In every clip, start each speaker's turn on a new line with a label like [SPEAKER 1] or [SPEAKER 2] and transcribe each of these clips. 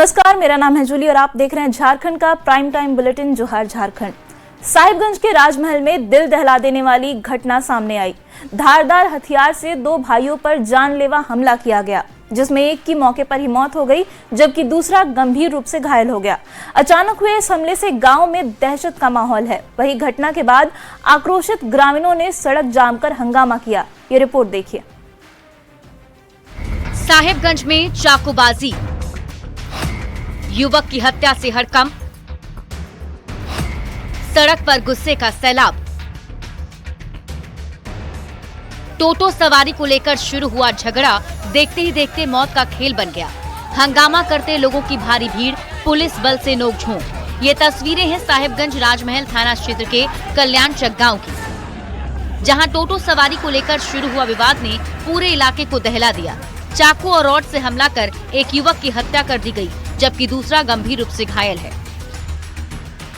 [SPEAKER 1] नमस्कार, मेरा नाम है जूली और आप देख रहे हैं झारखंड का प्राइम टाइम बुलेटिन जोहार झारखंड। साहिबगंज के राजमहल में दिल दहला देने वाली घटना सामने आई। धारदार हथियार से दो भाइयों पर जानलेवा हमला किया गया, जिसमें एक की मौके पर ही मौत हो गई जबकि दूसरा गंभीर रूप से घायल हो गया। अचानक हुए इस हमले से गांव में दहशत का माहौल है। वहीं घटना के बाद आक्रोशित ग्रामीणों ने सड़क जाम कर हंगामा किया। ये रिपोर्ट देखिए।
[SPEAKER 2] साहिबगंज में चाकूबाजी, युवक की हत्या से हड़कंप, सड़क पर गुस्से का सैलाब। टोटो सवारी को लेकर शुरू हुआ झगड़ा देखते ही देखते मौत का खेल बन गया। हंगामा करते लोगों की भारी भीड़, पुलिस बल से नोकझोंक। ये तस्वीरें हैं साहिबगंज राजमहल थाना क्षेत्र के कल्याणचक गांव की, जहां टोटो सवारी को लेकर शुरू हुआ विवाद ने पूरे इलाके को दहला दिया। चाकू और रॉड से हमला कर एक युवक की हत्या कर दी गई, जबकि दूसरा गंभीर रूप से घायल है।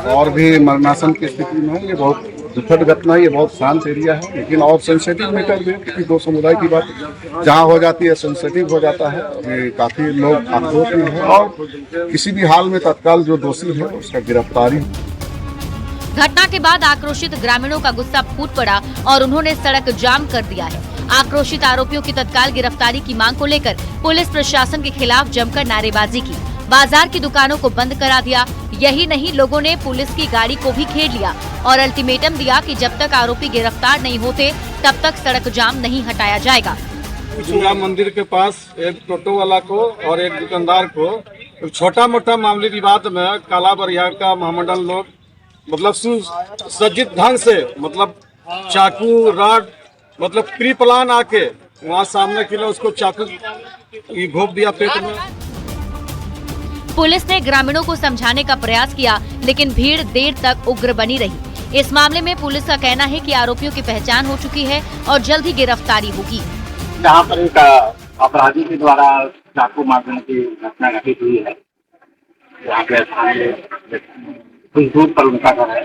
[SPEAKER 3] और भी मरणासन की स्थिति में है। ये बहुत दुखद घटना है। ये बहुत शांत एरिया है, लेकिन और सेंसिटिव मैटर भी है, क्योंकि दो समुदाय की बात जहाँ हो जाती है सेंसिटिव हो जाता है। ये काफी लोग आक्रोश में है और किसी भी हाल में तत्काल जो दोषी है उसका गिरफ्तारी।
[SPEAKER 2] घटना के बाद आक्रोशित ग्रामीणों का गुस्सा फूट पड़ा और उन्होंने सड़क जाम कर दिया है। आक्रोशित आरोपियों की तत्काल गिरफ्तारी की मांग को लेकर पुलिस प्रशासन के खिलाफ जमकर नारेबाजी की। बाजार की दुकानों को बंद करा दिया। यही नहीं, लोगों ने पुलिस की गाड़ी को भी घेर लिया और अल्टीमेटम दिया कि जब तक आरोपी गिरफ्तार नहीं होते तब तक सड़क जाम नहीं हटाया जाएगा।
[SPEAKER 4] शिवा मंदिर के पास एक टोटो वाला को और एक दुकानदार को छोटा मोटा मामूली विवाद में काला बरियार का महामंडल लोग मतलब सुसज्जित ढंग से चाकू रॉड प्री प्लान आके वहाँ सामने के लिए उसको चाकू घोंप दिया पेट में।
[SPEAKER 2] पुलिस ने ग्रामीणों को समझाने का प्रयास किया, लेकिन भीड़ देर तक उग्र बनी रही। इस मामले में पुलिस का कहना है कि आरोपियों की पहचान हो चुकी है और जल्द ही गिरफ्तारी होगी।
[SPEAKER 5] जहाँ पर एक अपराधी के द्वारा चाकू मारने की घटना घटित हुई है, यहाँ पे कुछ दूर पर उनका घर है,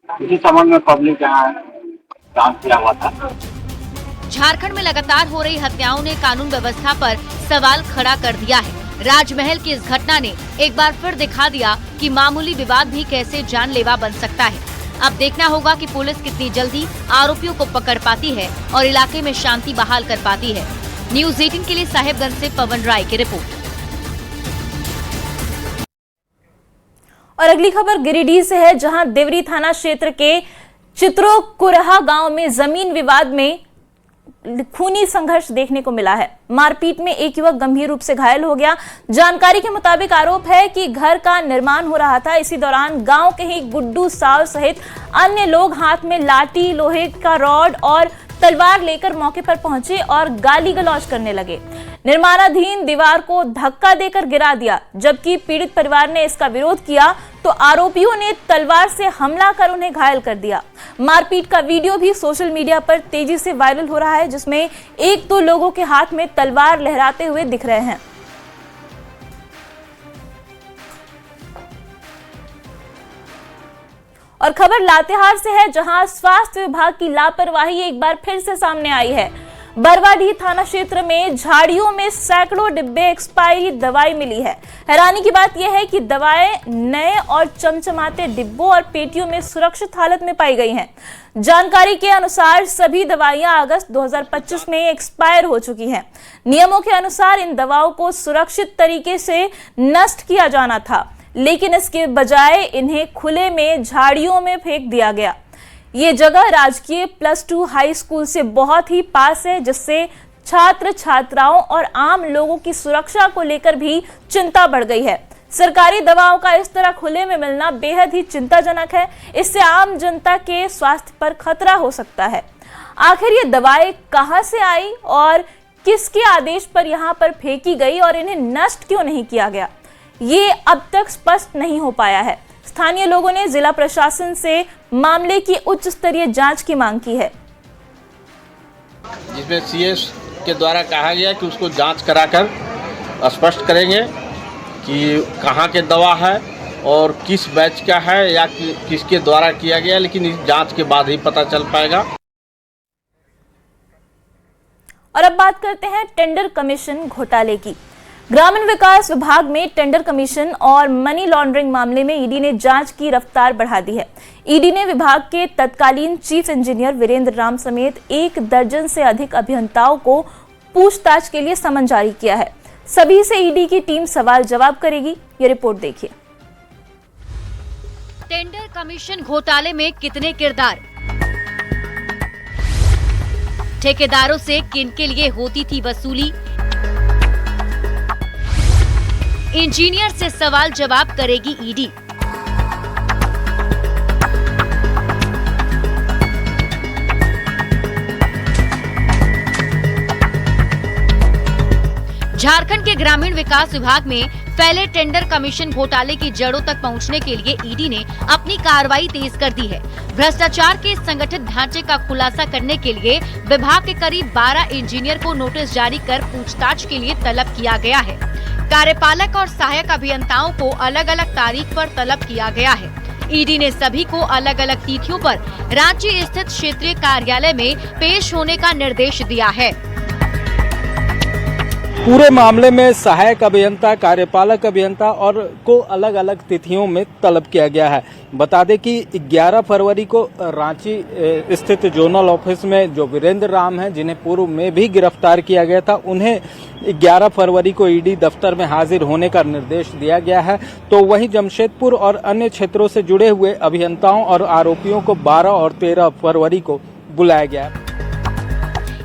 [SPEAKER 5] इसी संबंध में पब्लिक यहाँ काम किया हुआ था।
[SPEAKER 2] झारखंड में लगातार हो रही हत्याओं ने कानून व्यवस्था पर सवाल खड़ा कर दिया है। राजमहल की इस घटना ने एक बार फिर दिखा दिया कि मामूली विवाद भी कैसे जानलेवा बन सकता है। अब देखना होगा कि पुलिस कितनी जल्दी आरोपियों को पकड़ पाती है और इलाके में शांति बहाल कर पाती है। न्यूज़ 18 के लिए साहिबगंज से पवन राय की रिपोर्ट।
[SPEAKER 1] और अगली खबर गिरिडीह से है, जहां देवरी थाना क्षेत्र के चित्रोकुरहा गांव में जमीन विवाद में खूनी संघर्ष देखने को मिला है। मारपीट में एक युवक गंभीर रूप से घायल हो गया। जानकारी के मुताबिक आरोप है कि घर का निर्माण हो रहा था। इसी दौरान गांव के ही गुड्डू साव सहित अन्य लोग हाथ में लाठी, लोहे का रॉड और तलवार लेकर मौके पर पहुंचे और गाली गलौज करने लगे। निर्माणाधीन दीवार को धक्का देकर गिरा दिया। जबकि पीड़ित परिवार ने इसका विरोध किया तो आरोपियों ने तलवार से हमला कर उन्हें घायल कर दिया। मारपीट का वीडियो भी सोशल मीडिया पर तेजी से वायरल हो रहा है, जिसमें एक दो लोगों के हाथ में तलवार लहराते हुए दिख रहे हैं। और खबर लातेहार से है, जहां स्वास्थ्य विभाग की लापरवाही एक बार फिर से सामने आई है। बरवाडीह थाना क्षेत्र में झाड़ियों में सैकड़ों डिब्बे एक्सपायरी दवाई मिली है। हैरानी की बात यह है कि दवाएं नए और चमचमाते डिब्बों और पेटियों में सुरक्षित हालत में पाई गई हैं। जानकारी के अनुसार सभी दवाइयां अगस्त 2025 में एक्सपायर हो चुकी हैं। नियमों के अनुसार इन दवाओं को सुरक्षित तरीके से नष्ट किया जाना था, लेकिन इसके बजाय इन्हें खुले में झाड़ियों में फेंक दिया गया। ये जगह राजकीय +2 हाई स्कूल से बहुत ही पास है, जिससे छात्र छात्राओं और आम लोगों की सुरक्षा को लेकर भी चिंता बढ़ गई है। सरकारी दवाओं का इस तरह खुले में मिलना बेहद ही चिंताजनक है। इससे आम जनता के स्वास्थ्य पर खतरा हो सकता है। आखिर ये दवाएं कहां से आई और किसके आदेश पर यहाँ पर फेंकी गई और इन्हें नष्ट क्यों नहीं किया गया, ये अब तक स्पष्ट नहीं हो पाया है। स्थानीय लोगों ने जिला प्रशासन से मामले की उच्च स्तरीय जांच की मांग की है,
[SPEAKER 6] जिसमें सीएस के द्वारा कहा गया कि उसको जांच कराकर स्पष्ट करेंगे कि कहां के दवा है और किस बैच का है या किसके द्वारा किया गया, लेकिन इस जांच के बाद ही पता चल पाएगा।
[SPEAKER 1] और अब बात करते हैं टेंडर कमीशन घोटाले की। ग्रामीण विकास विभाग में टेंडर कमीशन और मनी लॉन्ड्रिंग मामले में ईडी ने जांच की रफ्तार बढ़ा दी है। ईडी ने विभाग के तत्कालीन चीफ इंजीनियर वीरेंद्र राम समेत 1 दर्जन से अधिक अभियंताओं को पूछताछ के लिए समन जारी किया है। सभी से ईडी की टीम सवाल जवाब करेगी। ये रिपोर्ट देखिए।
[SPEAKER 2] टेंडर कमीशन घोटाले में कितने किरदार, ठेकेदारों से किन के लिए होती थी वसूली, इंजीनियर से सवाल जवाब करेगी ईडी। झारखंड के ग्रामीण विकास विभाग में फैले टेंडर कमीशन घोटाले की जड़ों तक पहुंचने के लिए ईडी ने अपनी कार्रवाई तेज कर दी है। भ्रष्टाचार के संगठित ढांचे का खुलासा करने के लिए विभाग के करीब 12 इंजीनियर को नोटिस जारी कर पूछताछ के लिए तलब किया गया है। कार्यपालक और सहायक अभियंताओं को अलग अलग तारीख पर तलब किया गया है। ईडी ने सभी को अलग अलग तिथियों पर रांची स्थित क्षेत्रीय कार्यालय में पेश होने का निर्देश दिया है।
[SPEAKER 7] पूरे मामले में सहायक अभियंता, कार्यपालक अभियंता और को अलग अलग तिथियों में तलब किया गया है। बता दें कि 11 फरवरी को रांची स्थित जोनल ऑफिस में जो वीरेंद्र राम हैं, जिन्हें पूर्व में भी गिरफ्तार किया गया था, उन्हें 11 फरवरी को ईडी दफ्तर में हाजिर होने का निर्देश दिया गया है। तो वहीं जमशेदपुर और अन्य क्षेत्रों से जुड़े हुए अभियंताओं और आरोपियों को 12 और 13 फरवरी को बुलाया गया है।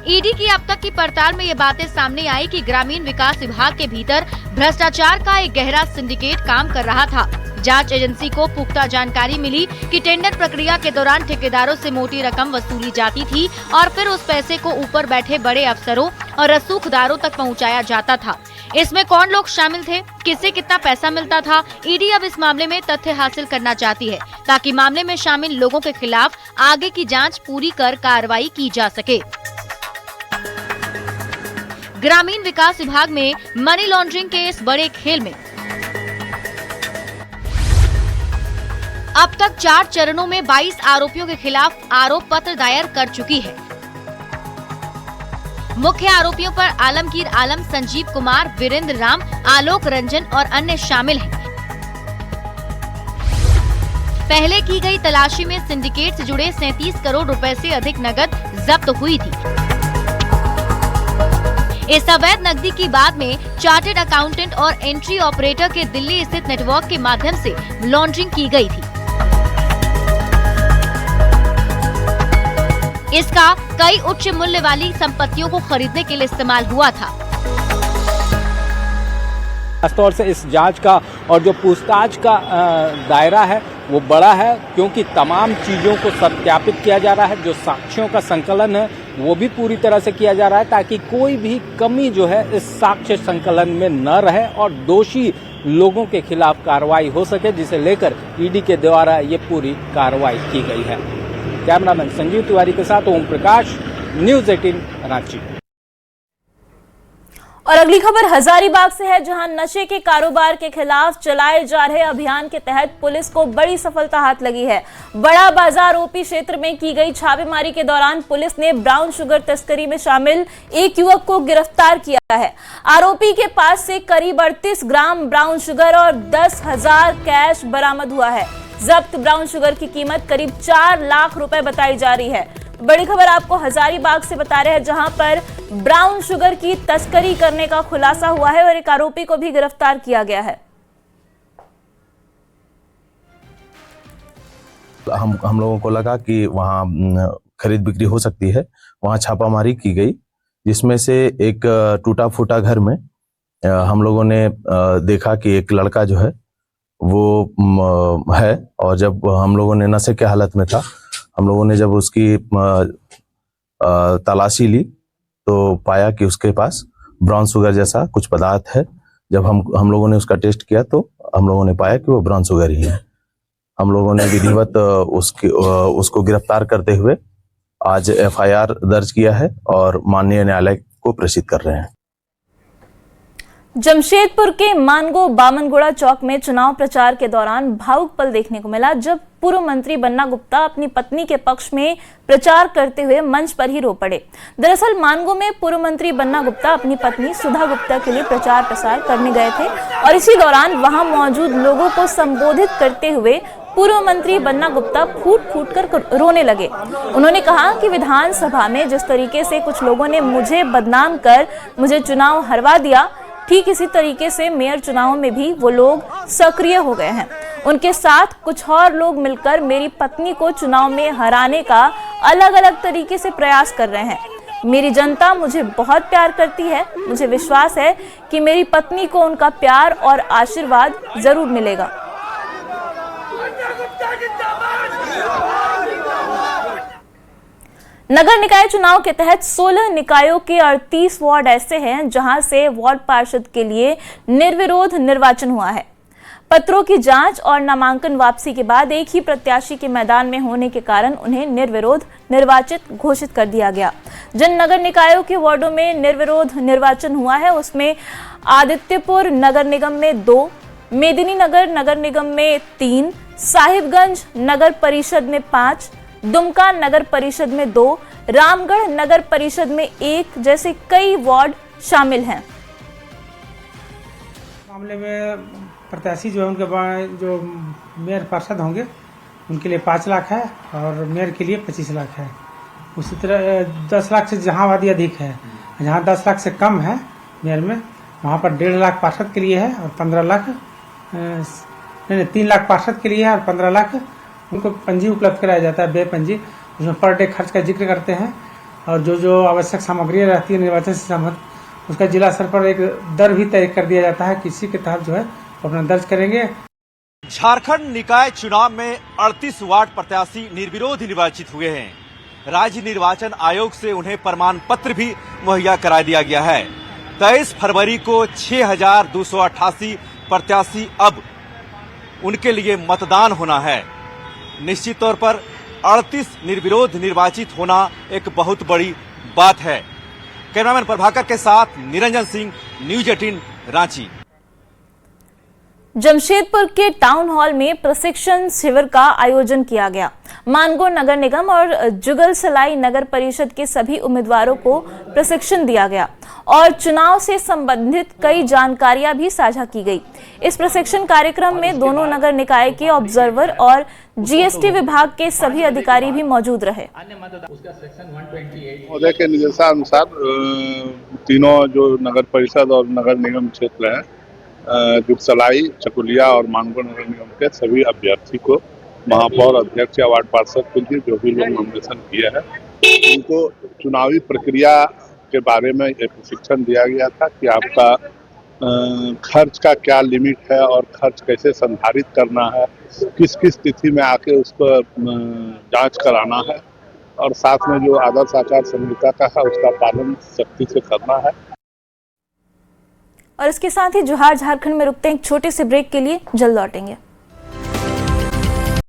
[SPEAKER 2] ईडी की अब तक की पड़ताल में ये बातें सामने आई कि ग्रामीण विकास विभाग के भीतर भ्रष्टाचार का एक गहरा सिंडिकेट काम कर रहा था। जांच एजेंसी को पुख्ता जानकारी मिली कि टेंडर प्रक्रिया के दौरान ठेकेदारों से मोटी रकम वसूली जाती थी और फिर उस पैसे को ऊपर बैठे बड़े अफसरों और रसूखदारों तक पहुंचाया जाता था। इसमें कौन लोग शामिल थे, किसे कितना पैसा मिलता था, ईडी अब इस मामले में तथ्य हासिल करना चाहती है ताकि मामले में शामिल लोगों के खिलाफ आगे की जाँच पूरी कर कार्रवाई की जा सके। ग्रामीण विकास विभाग में मनी लॉन्ड्रिंग के इस बड़े खेल में अब तक 4 चरणों में 22 आरोपियों के खिलाफ आरोप पत्र दायर कर चुकी है। मुख्य आरोपियों पर आलमगीर आलम, संजीव कुमार, वीरेंद्र राम, आलोक रंजन और अन्य शामिल हैं। पहले की गई तलाशी में सिंडिकेट से जुड़े 37 करोड़ रुपए से अधिक नकद जब्त हुई थी। इस अवैध नकदी की बाद में चार्टर्ड अकाउंटेंट और एंट्री ऑपरेटर के दिल्ली स्थित नेटवर्क के माध्यम से लॉन्ड्रिंग की गई थी। इसका कई उच्च मूल्य वाली संपत्तियों को खरीदने के लिए इस्तेमाल हुआ था।
[SPEAKER 7] खासतौर से इस जांच का और जो पूछताछ का दायरा है वो बड़ा है, क्योंकि तमाम चीज़ों को सत्यापित किया जा रहा है। जो साक्ष्यों का संकलन है वो भी पूरी तरह से किया जा रहा है ताकि कोई भी कमी जो है इस साक्ष्य संकलन में न रहे और दोषी लोगों के खिलाफ कार्रवाई हो सके, जिसे लेकर ईडी के द्वारा ये पूरी कार्रवाई की गई है। कैमरामैन संजीव तिवारी के साथ ओम प्रकाश, न्यूज़ 18 रांची।
[SPEAKER 1] और अगली खबर हजारीबाग से है, जहां नशे के कारोबार के खिलाफ चलाए जा रहे अभियान के तहत पुलिस को बड़ी सफलता हाथ लगी है। बड़ा बाजार ओपी क्षेत्र में की गई छापेमारी के दौरान पुलिस ने ब्राउन शुगर तस्करी में शामिल एक युवक को गिरफ्तार किया है। आरोपी के पास से करीब 38 ग्राम ब्राउन शुगर और 10,000 कैश बरामद हुआ है। जब्त ब्राउन शुगर की कीमत करीब 4 लाख रुपए बताई जा रही है। बड़ी खबर आपको हजारीबाग से बता रहे हैं, जहां पर ब्राउन शुगर की तस्करी करने का खुलासा हुआ है और एक आरोपी को भी गिरफ्तार किया गया है।
[SPEAKER 8] हम लोगों को लगा कि वहाँ खरीद बिक्री हो सकती है, वहाँ छापामारी की गई, जिसमें से एक टूटा फूटा घर में हम लोगों ने देखा कि एक लड़का जो है वो है, और जब हम लोगों ने नशे के हालत में था, हम लोगों ने जब उसकी तलाशी ली तो पाया कि उसके पास ब्राउन शुगर जैसा कुछ पदार्थ है। जब हम लोगों ने उसका टेस्ट किया तो हम लोगों ने पाया कि वो ब्राउन शुगर ही है। हम लोगों ने विधिवत उसको गिरफ्तार करते हुए आज FIR दर्ज किया है और माननीय न्यायालय को प्रेषित कर रहे हैं।
[SPEAKER 1] जमशेदपुर के मानगो बामनगुड़ा चौक में चुनाव प्रचार के दौरान भावुक पल देखने को मिला, जब पूर्व मंत्री बन्ना गुप्ता अपनी पत्नी के पक्ष में प्रचार करते हुए मंच पर ही रो पड़े। दरअसल मानगो में पूर्व मंत्री बन्ना गुप्ता अपनी पत्नी सुधा गुप्ता के लिए प्रचार प्रसार करने गए थे और इसी दौरान वहां मौजूद लोगों को संबोधित करते हुए पूर्व मंत्री बन्ना गुप्ता फूट फूट कर रोने लगे। उन्होंने कहा कि विधानसभा में जिस तरीके से कुछ लोगों ने मुझे बदनाम कर मुझे चुनाव हरवा दिया, ठीक इसी तरीके से मेयर चुनाव में भी वो लोग सक्रिय हो गए हैं। उनके साथ कुछ और लोग मिलकर मेरी पत्नी को चुनाव में हराने का अलग अलग तरीके से प्रयास कर रहे हैं। मेरी जनता मुझे बहुत प्यार करती है। मुझे विश्वास है कि मेरी पत्नी को उनका प्यार और आशीर्वाद जरूर मिलेगा। नगर निकाय चुनाव के तहत 16 निकायों के 38 वार्ड ऐसे हैं जहां से वार्ड पार्षद के लिए निर्विरोध निर्वाचन हुआ है। पत्रों की जांच और नामांकन वापसी के बाद एक ही प्रत्याशी के मैदान में होने के कारण उन्हें निर्विरोध निर्वाचित घोषित कर दिया गया। जिन नगर निकायों के वार्डों में निर्विरोध निर्वाचन हुआ है उसमें आदित्यपुर नगर निगम में 2, मेदिनीनगर नगर निगम में 3, साहिबगंज नगर परिषद में 5, दुमका नगर परिषद में 2, रामगढ़ नगर परिषद में 1 जैसे कई वार्ड शामिल हैं।
[SPEAKER 9] मामले में प्रत्याशी जो है उनके जो मेयर पार्षद होंगे उनके लिए 5 लाख है और मेयर के लिए 25 लाख है। उसी तरह 10 लाख से जहां आबादी अधिक है, जहां 10 लाख से कम है मेयर में, वहां पर 1.5 लाख पार्षद के लिए है और 15 लाख 3 लाख पार्षद के लिए है और 15 लाख उनको पंजी उपलब्ध कराया जाता है, बेपंजी। उसमें पर डे खर्च का जिक्र करते हैं और जो आवश्यक सामग्री रहती है निर्वाचन से संबंधित उसका जिला स्तर पर एक दर भी तय कर दिया जाता है, किसी के तहत जो है अपना दर्ज करेंगे।
[SPEAKER 10] झारखंड निकाय चुनाव में 38 वार्ड प्रत्याशी निर्विरोध निर्वाचित हुए हैं। राज्य निर्वाचन आयोग से उन्हें प्रमाण पत्र भी मुहैया करा दिया गया है। 23 फरवरी को 6288 प्रत्याशी अब उनके लिए मतदान होना है। निश्चित तौर पर 38 निर्विरोध निर्वाचित होना एक बहुत बड़ी बात है। कैमरामैन प्रभाकर के साथ निरंजन सिंह, न्यूज 18 रांची।
[SPEAKER 1] जमशेदपुर के टाउन हॉल में प्रशिक्षण शिविर का आयोजन किया गया। मानगो नगर निगम और जुगलसलाई नगर परिषद के सभी उम्मीदवारों को प्रशिक्षण दिया गया और चुनाव से संबंधित कई जानकारियां भी साझा की गई। इस प्रशिक्षण कार्यक्रम में दोनों नगर निकाय के ऑब्जर्वर और जीएसटी विभाग के सभी अधिकारी भी मौजूद रहे।
[SPEAKER 3] महोदय के निर्देशानुसार तीनों जो नगर परिषद और नगर निगम क्षेत्र है, जुगसलाई, चकुलिया और मानगो नगर निगम के सभी अभ्यर्थी को महापौर, अध्यक्ष या वार्ड पार्षद के लिए जो भी लोग नॉमिनेशन किए हैं उनको चुनावी प्रक्रिया के बारे में एक प्रशिक्षण दिया गया था कि आपका खर्च का क्या लिमिट है और खर्च कैसे संधारित करना है, किस किस तिथि में आके उसको जांच कराना है और साथ में जो आदर्श आचार संहिता का है उसका पालन सख्ती से करना है।
[SPEAKER 1] और इसके साथ ही जोहार झारखंड में रुकते हैं एक छोटे से ब्रेक के लिए, जल्द लौटेंगे।